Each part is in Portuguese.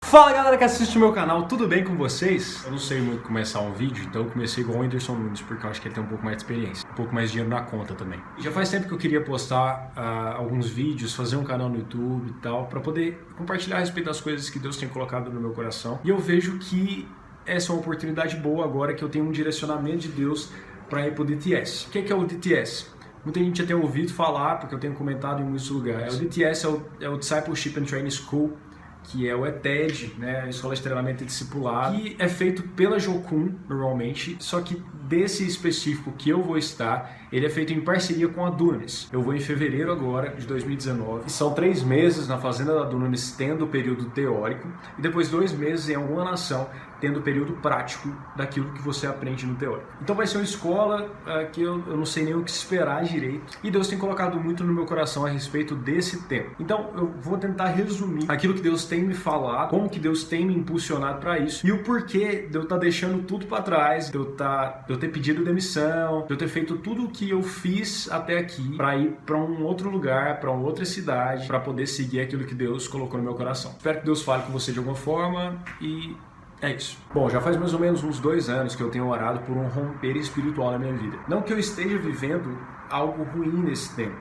Fala galera que assiste o meu canal, tudo bem com vocês? Eu não sei muito começar um vídeo, então eu comecei igual o Whindersson Nunes, porque eu acho que ele tem um pouco mais de experiência, um pouco mais de dinheiro na conta também. Já faz tempo que eu queria postar alguns vídeos, fazer um canal no YouTube e tal, pra poder compartilhar a respeito das coisas que Deus tem colocado no meu coração. E eu vejo que essa é uma oportunidade boa agora que eu tenho um direcionamento de Deus para ir pro DTS. O que é o DTS? Muita gente já tem ouvido falar, porque eu tenho comentado em muitos lugares. O DTS é o Discipleship and Training School, que é o ETED, né, a Escola de Treinamento e Discipulado, que é feito pela Jocum, normalmente, só que desse específico que eu vou estar, ele é feito em parceria com a Dunamis. Eu vou em fevereiro agora, de 2019, são 3 meses na Fazenda da Dunamis tendo o período teórico, e depois 2 meses em alguma nação tendo o período prático daquilo que você aprende no teórico. Então vai ser uma escola que eu não sei nem o que esperar direito, e Deus tem colocado muito no meu coração a respeito desse tempo. Então eu vou tentar resumir aquilo que Deus tem me falado, como que Deus tem me impulsionado para isso, e o porquê de eu estar deixando tudo para trás, de eu ter pedido demissão, de eu ter feito tudo o que eu fiz até aqui para ir para um outro lugar, para uma outra cidade, para poder seguir aquilo que Deus colocou no meu coração. Espero que Deus fale com você de alguma forma e é isso. Bom, já faz mais ou menos uns 2 anos que eu tenho orado por um romper espiritual na minha vida. Não que eu esteja vivendo algo ruim nesse tempo.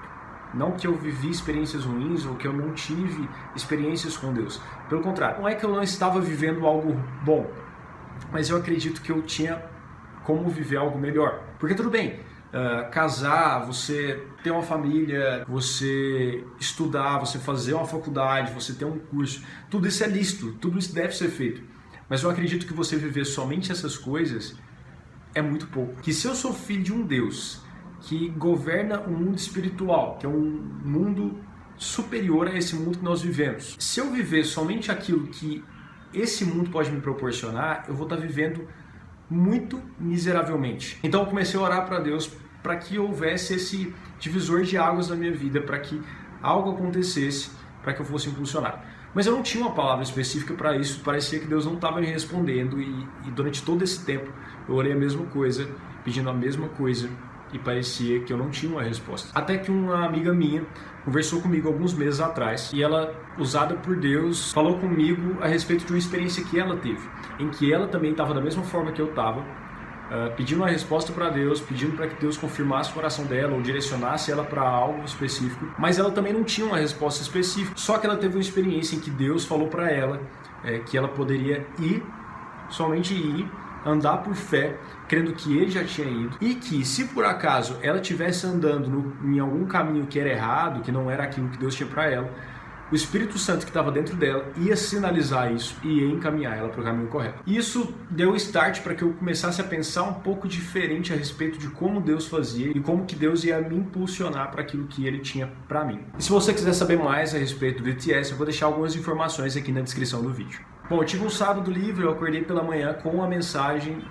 Não que eu vivi experiências ruins ou que eu não tive experiências com Deus. Pelo contrário, não é que eu não estava vivendo algo bom, mas eu acredito que eu tinha como viver algo melhor. Porque tudo bem, casar, você ter uma família, você estudar, você fazer uma faculdade, você ter um curso, tudo isso é lícito, tudo isso deve ser feito. Mas eu acredito que você viver somente essas coisas é muito pouco. Que se eu sou filho de um Deus que governa um mundo espiritual, que é um mundo superior a esse mundo que nós vivemos, se eu viver somente aquilo que esse mundo pode me proporcionar, eu vou estar vivendo muito miseravelmente. Então eu comecei a orar para Deus para que houvesse esse divisor de águas na minha vida, para que algo acontecesse, para que eu fosse impulsionado. Mas eu não tinha uma palavra específica para isso, parecia que Deus não estava me respondendo e durante todo esse tempo eu orei a mesma coisa, pedindo a mesma coisa e parecia que eu não tinha uma resposta. Até que uma amiga minha conversou comigo alguns meses atrás e ela, usada por Deus, falou comigo a respeito de uma experiência que ela teve, em que ela também estava da mesma forma que eu estava, pedindo uma resposta para Deus, pedindo para que Deus confirmasse o coração dela ou direcionasse ela para algo específico, mas ela também não tinha uma resposta específica, só que ela teve uma experiência em que Deus falou para ela que ela poderia ir, somente ir, andar por fé, crendo que ele já tinha ido, e que se por acaso ela estivesse andando em algum caminho que era errado, que não era aquilo que Deus tinha para ela, o Espírito Santo que estava dentro dela ia sinalizar isso e ia encaminhar ela para o caminho correto. Isso deu start para que eu começasse a pensar um pouco diferente a respeito de como Deus fazia e como que Deus ia me impulsionar para aquilo que Ele tinha para mim. E se você quiser saber mais a respeito do DTS, eu vou deixar algumas informações aqui na descrição do vídeo. Bom, eu tive um sábado livre, eu acordei pela manhã com a mensagem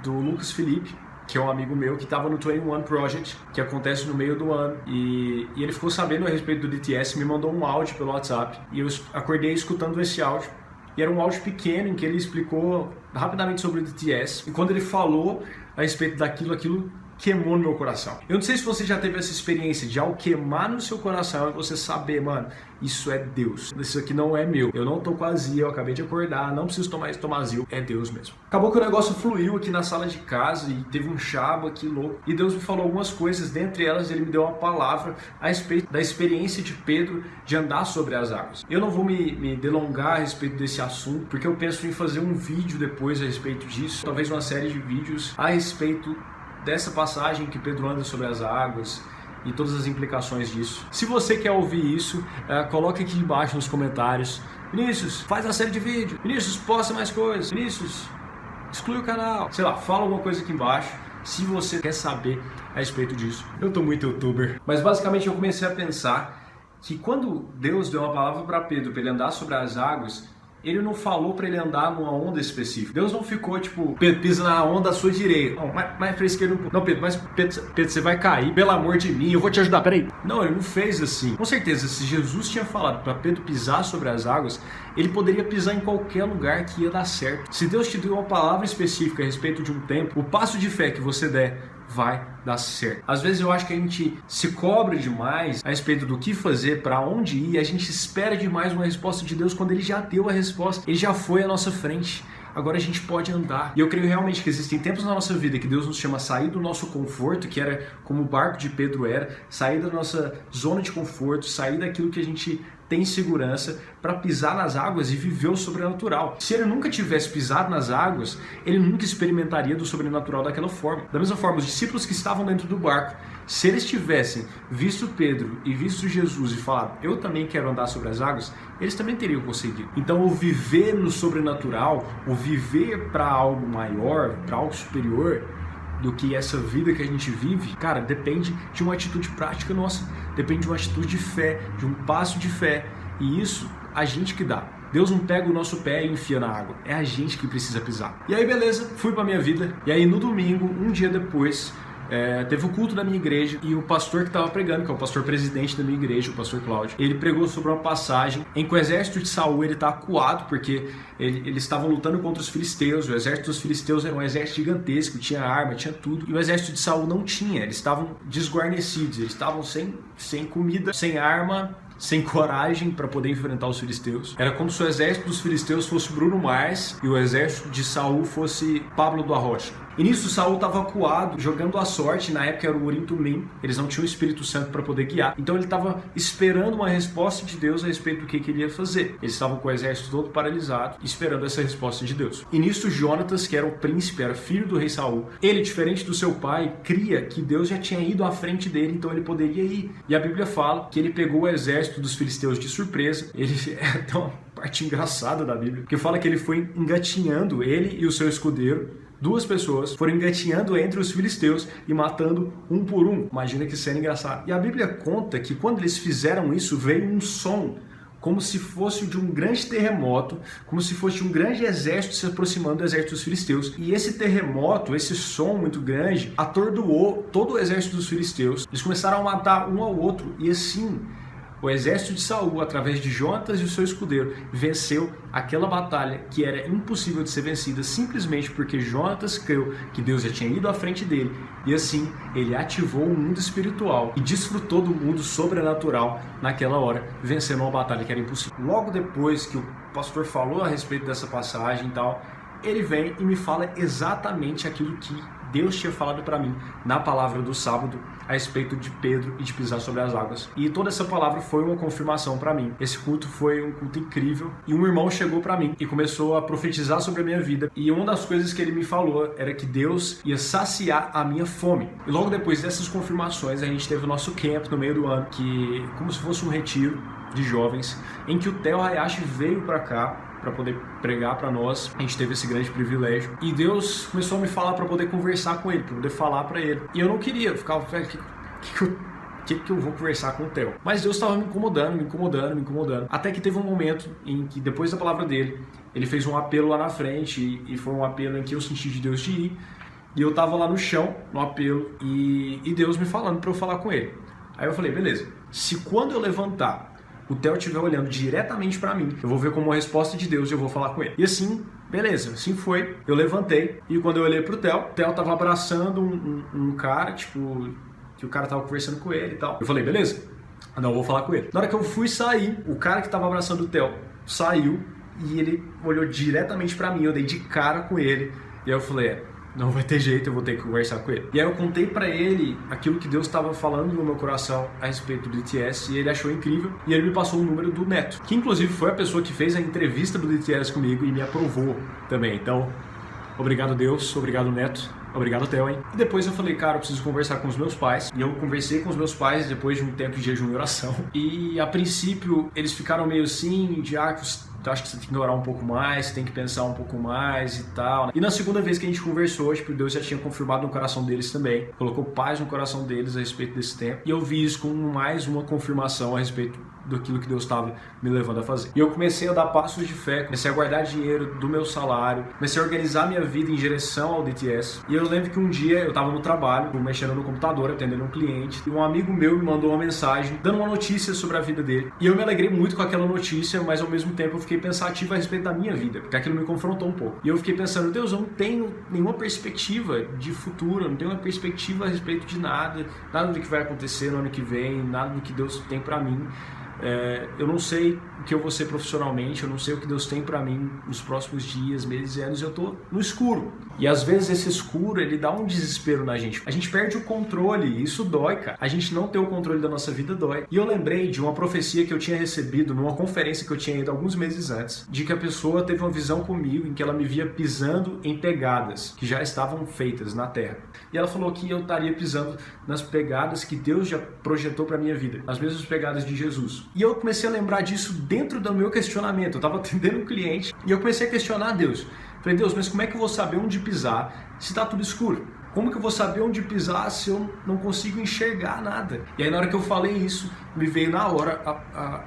do Lucas Felipe, que é um amigo meu que estava no 21 Project, que acontece no meio do ano, e ele ficou sabendo a respeito do DTS, me mandou um áudio pelo WhatsApp, e eu acordei escutando esse áudio, e era um áudio pequeno em que ele explicou rapidamente sobre o DTS, e quando ele falou a respeito daquilo, aquilo queimou no meu coração. Eu não sei se você já teve essa experiência de algo queimar no seu coração e você saber, mano, isso é Deus. Isso aqui não é meu. Eu não tô com azia, eu acabei de acordar, não preciso tomar estomazil. É Deus mesmo. Acabou que o negócio fluiu aqui na sala de casa e teve um chabo aqui louco. E Deus me falou algumas coisas, dentre elas ele me deu uma palavra a respeito da experiência de Pedro de andar sobre as águas. Eu não vou me delongar a respeito desse assunto, porque eu penso em fazer um vídeo depois a respeito disso, talvez uma série de vídeos a respeito dessa passagem que Pedro anda sobre as águas e todas as implicações disso. Se você quer ouvir isso, coloque aqui embaixo nos comentários. Vinícius, faz uma série de vídeos. Vinícius, posta mais coisas. Vinícius, exclui o canal. Sei lá, fala alguma coisa aqui embaixo se você quer saber a respeito disso. Eu tô muito youtuber. Mas basicamente eu comecei a pensar que quando Deus deu uma palavra para Pedro para ele andar sobre as águas, ele não falou para ele andar numa onda específica. Deus não ficou tipo, Pedro, pisa na onda à sua direita. Não, mais pra esquerda. Não, Pedro, mas Pedro, você vai cair. Pelo amor de mim, eu vou te ajudar. Peraí. Não, ele não fez assim. Com certeza, se Jesus tinha falado para Pedro pisar sobre as águas, ele poderia pisar em qualquer lugar que ia dar certo. Se Deus te deu uma palavra específica a respeito de um tempo, o passo de fé que você der vai dar certo. Às vezes eu acho que a gente se cobra demais a respeito do que fazer, para onde ir, e a gente espera demais uma resposta de Deus quando Ele já deu a resposta, Ele já foi à nossa frente. Agora a gente pode andar. E eu creio realmente que existem tempos na nossa vida que Deus nos chama a sair do nosso conforto, que era como o barco de Pedro era, sair da nossa zona de conforto, sair daquilo que a gente tem segurança para pisar nas águas e viver o sobrenatural. Se ele nunca tivesse pisado nas águas, ele nunca experimentaria do sobrenatural daquela forma. Da mesma forma, os discípulos que estavam dentro do barco, se eles tivessem visto Pedro e visto Jesus e falado, eu também quero andar sobre as águas, eles também teriam conseguido. Então o viver no sobrenatural, o viver para algo maior, para algo superior do que essa vida que a gente vive, cara, depende de uma atitude prática nossa, depende de uma atitude de fé, de um passo de fé, e isso a gente que dá. Deus não pega o nosso pé e enfia na água, é a gente que precisa pisar. E aí beleza, fui pra minha vida, e aí no domingo, um dia depois, teve o culto da minha igreja e o pastor que estava pregando, que é o pastor presidente da minha igreja, o pastor Cláudio, ele pregou sobre uma passagem em que o exército de Saul ele está acuado porque eles estavam lutando contra os filisteus. O exército dos filisteus era um exército gigantesco, tinha arma, tinha tudo, e o exército de Saul não tinha, eles estavam desguarnecidos, eles estavam sem comida, sem arma, sem coragem para poder enfrentar os filisteus. Era como se o exército dos filisteus fosse Bruno Mars e o exército de Saul fosse Pablo do Arrocha. E nisso Saul estava acuado, jogando a sorte, na época era o Urim Tumim, eles não tinham o Espírito Santo para poder guiar, então ele estava esperando uma resposta de Deus a respeito do que ele ia fazer. Eles estavam com o exército todo paralisado, esperando essa resposta de Deus. E nisso Jonatas, que era o príncipe, era filho do rei Saul, ele, diferente do seu pai, cria que Deus já tinha ido à frente dele, então ele poderia ir. E a Bíblia fala que ele pegou o exército dos filisteus de surpresa. Ele é tão parte engraçada da Bíblia, porque fala que ele foi engatinhando, ele e o seu escudeiro. Duas pessoas foram engatinhando entre os filisteus e matando um por um. Imagina que cena engraçada. E a Bíblia conta que quando eles fizeram isso, veio um som como se fosse de um grande terremoto, como se fosse um grande exército se aproximando do exército dos filisteus. E esse terremoto, esse som muito grande, atordoou todo o exército dos filisteus. Eles começaram a matar um ao outro e assim o exército de Saul, através de Jonatas e o seu escudeiro, venceu aquela batalha que era impossível de ser vencida simplesmente porque Jonatas creu que Deus já tinha ido à frente dele e assim ele ativou o mundo espiritual e desfrutou do mundo sobrenatural naquela hora, vencendo uma batalha que era impossível. Logo depois que o pastor falou a respeito dessa passagem e tal, ele vem e me fala exatamente aquilo que Deus tinha falado para mim na palavra do sábado a respeito de Pedro e de pisar sobre as águas. E toda essa palavra foi uma confirmação para mim. Esse culto foi um culto incrível e um irmão chegou para mim e começou a profetizar sobre a minha vida. E uma das coisas que ele me falou era que Deus ia saciar a minha fome. E logo depois dessas confirmações, a gente teve o nosso camp no meio do ano, que como se fosse um retiro de jovens, em que o Theo Hayashi veio para cá para poder pregar para nós. A gente teve esse grande privilégio e Deus começou a me falar para poder conversar com ele, para poder falar para ele. E eu não queria, eu ficava, velho, que eu vou conversar com o Theo? Mas Deus estava me incomodando, até que teve um momento em que depois da palavra dele, ele fez um apelo lá na frente e foi um apelo em que eu senti de Deus de ir. E eu tava lá no chão, no apelo, e Deus me falando para eu falar com ele. Aí eu falei, beleza, se quando eu levantar o Theo estiver olhando diretamente para mim, eu vou ver como uma resposta de Deus e eu vou falar com ele. E assim, beleza, assim foi. Eu levantei e quando eu olhei pro Theo, o Theo tava abraçando um cara, tipo, que o cara tava conversando com ele e tal. Eu falei, beleza, não, eu vou falar com ele. Na hora que eu fui sair, o cara que tava abraçando o Theo saiu e ele olhou diretamente para mim, eu dei de cara com ele. E aí eu falei, não vai ter jeito, eu vou ter que conversar com ele. E aí eu contei pra ele aquilo que Deus estava falando no meu coração a respeito do DTS e ele achou incrível. E ele me passou o número do Neto, que inclusive foi a pessoa que fez a entrevista do DTS comigo e me aprovou também. Então, obrigado Deus, obrigado Neto, obrigado Theo, hein? E depois eu falei, cara, eu preciso conversar com os meus pais. E eu conversei com os meus pais depois de um tempo de jejum e oração. E a princípio eles ficaram meio assim, de acho que você tem que orar um pouco mais, você tem que pensar um pouco mais e tal. E na segunda vez que a gente conversou, tipo, Deus já tinha confirmado no coração deles também. Colocou paz no coração deles a respeito desse tempo. E eu vi isso como mais uma confirmação a respeito daquilo que Deus estava me levando a fazer. E eu comecei a dar passos de fé, comecei a guardar dinheiro do meu salário, comecei a organizar minha vida em direção ao DTS. E eu lembro que um dia eu estava no trabalho, mexendo no computador, atendendo um cliente, e um amigo meu me mandou uma mensagem dando uma notícia sobre a vida dele. E eu me alegrei muito com aquela notícia, mas ao mesmo tempo eu fiquei pensativo a respeito da minha vida, porque aquilo me confrontou um pouco. E eu fiquei pensando, Deus, eu não tenho nenhuma perspectiva de futuro, eu não tenho uma perspectiva a respeito de nada do que vai acontecer no ano que vem, nada do que Deus tem pra mim. Eu não sei o que eu vou ser profissionalmente, eu não sei o que Deus tem pra mim nos próximos dias, meses e anos, eu tô no escuro. E às vezes esse escuro, ele dá um desespero na gente. A gente perde o controle, e isso dói, cara. A gente não ter o controle da nossa vida dói. E eu lembrei de uma profecia que eu tinha recebido numa conferência que eu tinha ido alguns meses antes, de que a pessoa teve uma visão comigo em que ela me via pisando em pegadas que já estavam feitas na terra. E ela falou que eu estaria pisando nas pegadas que Deus já projetou pra minha vida, as mesmas pegadas de Jesus. E eu comecei a lembrar disso dentro do meu questionamento. Eu estava atendendo um cliente e eu comecei a questionar Deus. Falei, Deus, mas como é que eu vou saber onde pisar se está tudo escuro? Como que eu vou saber onde pisar se eu não consigo enxergar nada? E aí na hora que eu falei isso, me veio na hora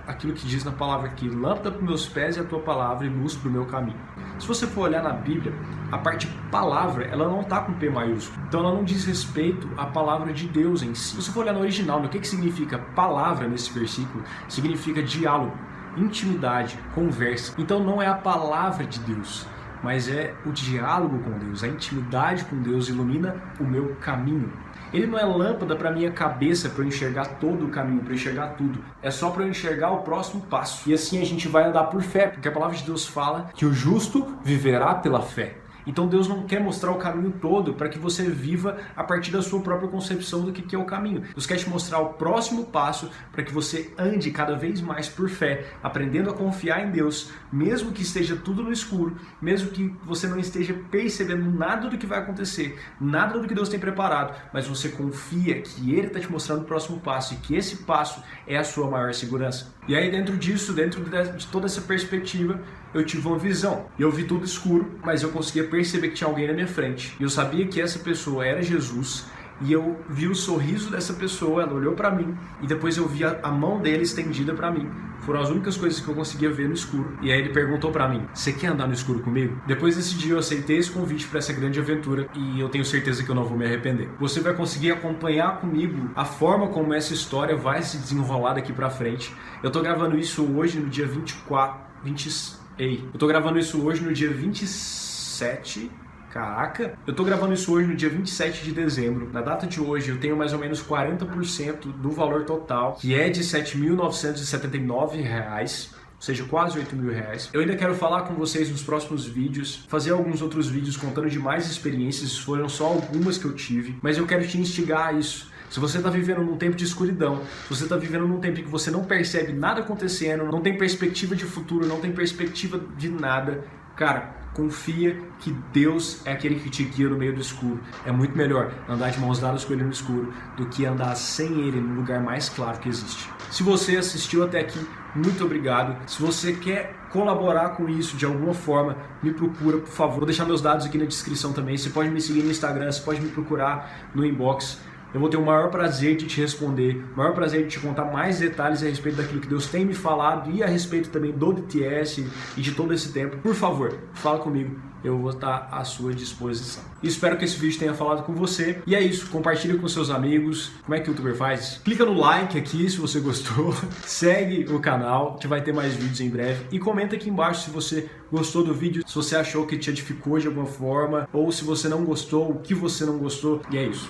aquilo que diz na palavra aqui: lâmpada para os meus pés é a tua palavra e luz para o meu caminho. Se você for olhar na Bíblia, a parte palavra, ela não está com P maiúsculo. Então ela não diz respeito à palavra de Deus em si. Se você for olhar no original, no que significa palavra nesse versículo, significa diálogo, intimidade, conversa. Então não é a palavra de Deus, mas é o diálogo com Deus, a intimidade com Deus ilumina o meu caminho. Ele não é lâmpada para minha cabeça, para eu enxergar todo o caminho, para eu enxergar tudo. É só para eu enxergar o próximo passo. E assim a gente vai andar por fé, porque a palavra de Deus fala que o justo viverá pela fé. Então Deus não quer mostrar o caminho todo para que você viva a partir da sua própria concepção do que é o caminho. Deus quer te mostrar o próximo passo para que você ande cada vez mais por fé, aprendendo a confiar em Deus, mesmo que esteja tudo no escuro, mesmo que você não esteja percebendo nada do que vai acontecer, nada do que Deus tem preparado, mas você confia que Ele está te mostrando o próximo passo e que esse passo é a sua maior segurança. E aí dentro disso, dentro de toda essa perspectiva, eu tive uma visão. E eu vi tudo escuro, mas eu conseguia perceber que tinha alguém na minha frente. E eu sabia que essa pessoa era Jesus. E eu vi o sorriso dessa pessoa, ela olhou pra mim. E depois eu vi a mão dele estendida pra mim. Foram as únicas coisas que eu conseguia ver no escuro. E aí ele perguntou pra mim: você quer andar no escuro comigo? Depois desse dia eu aceitei esse convite pra essa grande aventura. E eu tenho certeza que eu não vou me arrepender. Você vai conseguir acompanhar comigo a forma como essa história vai se desenrolar daqui pra frente. Eu tô gravando isso hoje no dia 27. Caraca, eu tô gravando isso hoje no dia 27 de dezembro. Na data de hoje eu tenho mais ou menos 40% do valor total, que é de R$ 7.979, ou seja, quase R$8.000. Eu ainda quero falar com vocês nos próximos vídeos, fazer alguns outros vídeos contando de mais experiências, foram só algumas que eu tive, mas eu quero te instigar a isso. Se você está vivendo num tempo de escuridão, se você está vivendo num tempo em que você não percebe nada acontecendo, não tem perspectiva de futuro, não tem perspectiva de nada, cara, confia que Deus é aquele que te guia no meio do escuro. É muito melhor andar de mãos dadas com Ele no escuro do que andar sem Ele no lugar mais claro que existe. Se você assistiu até aqui, muito obrigado. Se você quer colaborar com isso de alguma forma, me procura, por favor. Vou deixar meus dados aqui na descrição também. Você pode me seguir no Instagram, você pode me procurar no inbox. Eu vou ter o maior prazer de te responder, o maior prazer de te contar mais detalhes a respeito daquilo que Deus tem me falado e a respeito também do DTS e de todo esse tempo. Por favor, fala comigo, eu vou estar à sua disposição. E espero que esse vídeo tenha falado com você. E é isso, compartilha com seus amigos. Como é que o YouTuber faz? Clica no like aqui se você gostou, segue o canal, que vai ter mais vídeos em breve. E comenta aqui embaixo se você gostou do vídeo, se você achou que te edificou de alguma forma, ou se você não gostou, o que você não gostou. E é isso.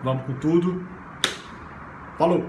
Vamos com tudo. Falou!